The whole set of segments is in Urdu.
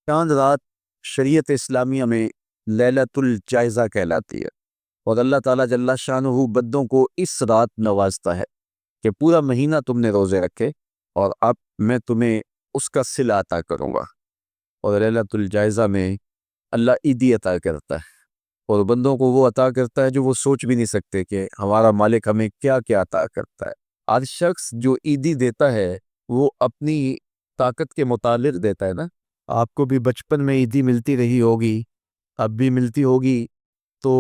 چاند رات شریعت اسلامیہ میں لیلۃ الجائزہ کہلاتی ہے، اور اللہ تعالیٰ جل شانہ بندوں کو اس رات نوازتا ہے کہ پورا مہینہ تم نے روزے رکھے اور اب میں تمہیں اس کا صلہ عطا کروں گا۔ اور لیلۃ الجائزہ میں اللہ عیدی عطا کرتا ہے، اور بندوں کو وہ عطا کرتا ہے جو وہ سوچ بھی نہیں سکتے کہ ہمارا مالک ہمیں کیا کیا عطا کرتا ہے۔ ہر شخص جو عیدی دیتا ہے وہ اپنی طاقت کے مطابق دیتا ہے نا۔ آپ کو بھی بچپن میں عیدی ملتی رہی ہوگی، اب بھی ملتی ہوگی، تو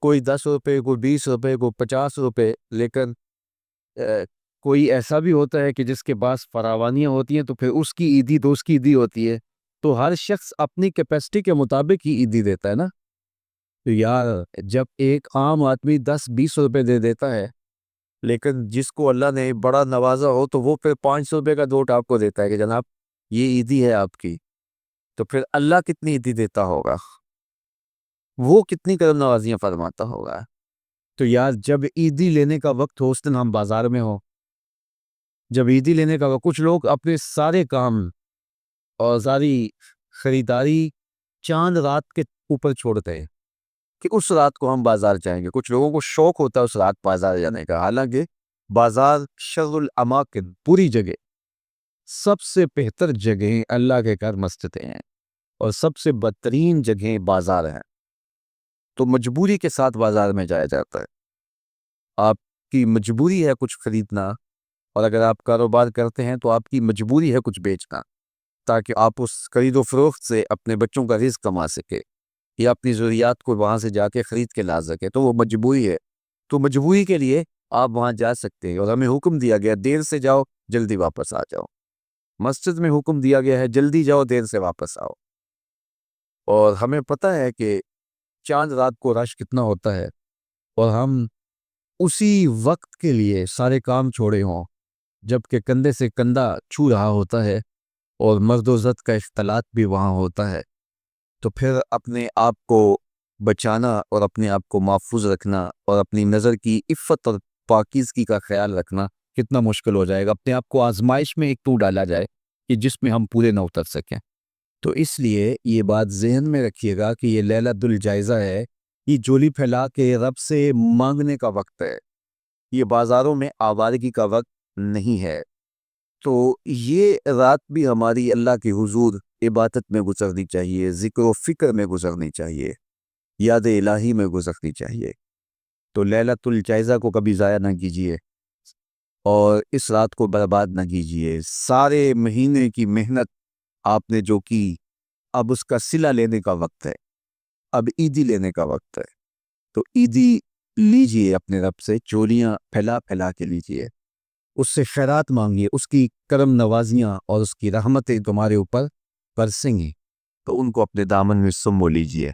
کوئی 10 روپے، کوئی 20 روپے، کوئی 50 روپے، لیکن کوئی ایسا بھی ہوتا ہے کہ جس کے پاس فراوانیاں ہوتی ہیں تو پھر اس کی عیدی تو اس کی عیدی ہوتی ہے۔ تو ہر شخص اپنی کیپیسٹی کے مطابق ہی عیدی دیتا ہے نا۔ تو یار جب ایک عام آدمی 10-20 روپے دے دیتا ہے، لیکن جس کو اللہ نے بڑا نوازا ہو تو وہ پھر 500 روپے کا نوٹ آپ کو دیتا ہے کہ جناب یہ عیدی ہے آپ کی، تو پھر اللہ کتنی عیدی دیتا ہوگا، وہ کتنی کرم نوازیاں فرماتا ہوگا۔ تو یار جب عیدی لینے کا وقت ہو اس دن ہم بازار میں ہو، جب عیدی لینے کا وقت، کچھ لوگ اپنے سارے کام اور ساری خریداری چاند رات کے اوپر چھوڑتے ہیں کہ اس رات کو ہم بازار جائیں گے۔ کچھ لوگوں کو شوق ہوتا ہے اس رات بازار جانے کا، حالانکہ بازار شر الاماکن، پوری جگہ سب سے بہتر جگہیں اللہ کے گھر مسجدیں ہیں، اور سب سے بدترین جگہیں بازار ہیں۔ تو مجبوری کے ساتھ بازار میں جایا جاتا ہے، آپ کی مجبوری ہے کچھ خریدنا، اور اگر آپ کاروبار کرتے ہیں تو آپ کی مجبوری ہے کچھ بیچنا، تاکہ آپ اس خرید و فروخت سے اپنے بچوں کا رزق کما سکے یا اپنی ضروریات کو وہاں سے جا کے خرید کے لا سکے، تو وہ مجبوری ہے۔ تو مجبوری کے لیے آپ وہاں جا سکتے ہیں، اور ہمیں حکم دیا گیا دیر سے جاؤ جلدی واپس آ جاؤ۔ مسجد میں حکم دیا گیا ہے جلدی جاؤ دیر سے واپس آؤ، اور ہمیں پتہ ہے کہ چاند رات کو رش کتنا ہوتا ہے، اور ہم اسی وقت کے لیے سارے کام چھوڑے ہوں جبکہ کندھے سے کندھا چھو رہا ہوتا ہے، اور مرد و زد کا اختلاط بھی وہاں ہوتا ہے۔ تو پھر اپنے آپ کو بچانا اور اپنے آپ کو محفوظ رکھنا اور اپنی نظر کی عفت اور پاکیزگی کا خیال رکھنا کتنا مشکل ہو جائے گا۔ اپنے آپ کو آزمائش میں ایک تو ڈالا جائے کہ جس میں ہم پورے نہ اتر سکیں۔ تو اس لیے یہ بات ذہن میں رکھیے گا کہ یہ لیلۃ الجائزہ ہے، یہ جولی پھیلا کے رب سے مانگنے کا وقت ہے، یہ بازاروں میں آوارگی کا وقت نہیں ہے۔ تو یہ رات بھی ہماری اللہ کے حضور عبادت میں گزرنی چاہیے، ذکر و فکر میں گزرنی چاہیے، یاد الہی میں گزرنی چاہیے۔ تو لیلۃ الجائزہ کو کبھی ضائع نہ کیجیے، اور اس رات کو برباد نہ کیجیے۔ سارے مہینے کی محنت آپ نے جو کی، اب اس کا صلہ لینے کا وقت ہے، اب عیدی لینے کا وقت ہے۔ تو عیدی لیجیے اپنے رب سے، چولیاں پھیلا پھیلا کے لیجیے، اس سے خیرات مانگیے، اس کی کرم نوازیاں اور اس کی رحمتیں تمہارے اوپر برسیں گی، تو ان کو اپنے دامن میں سمو لیجیے۔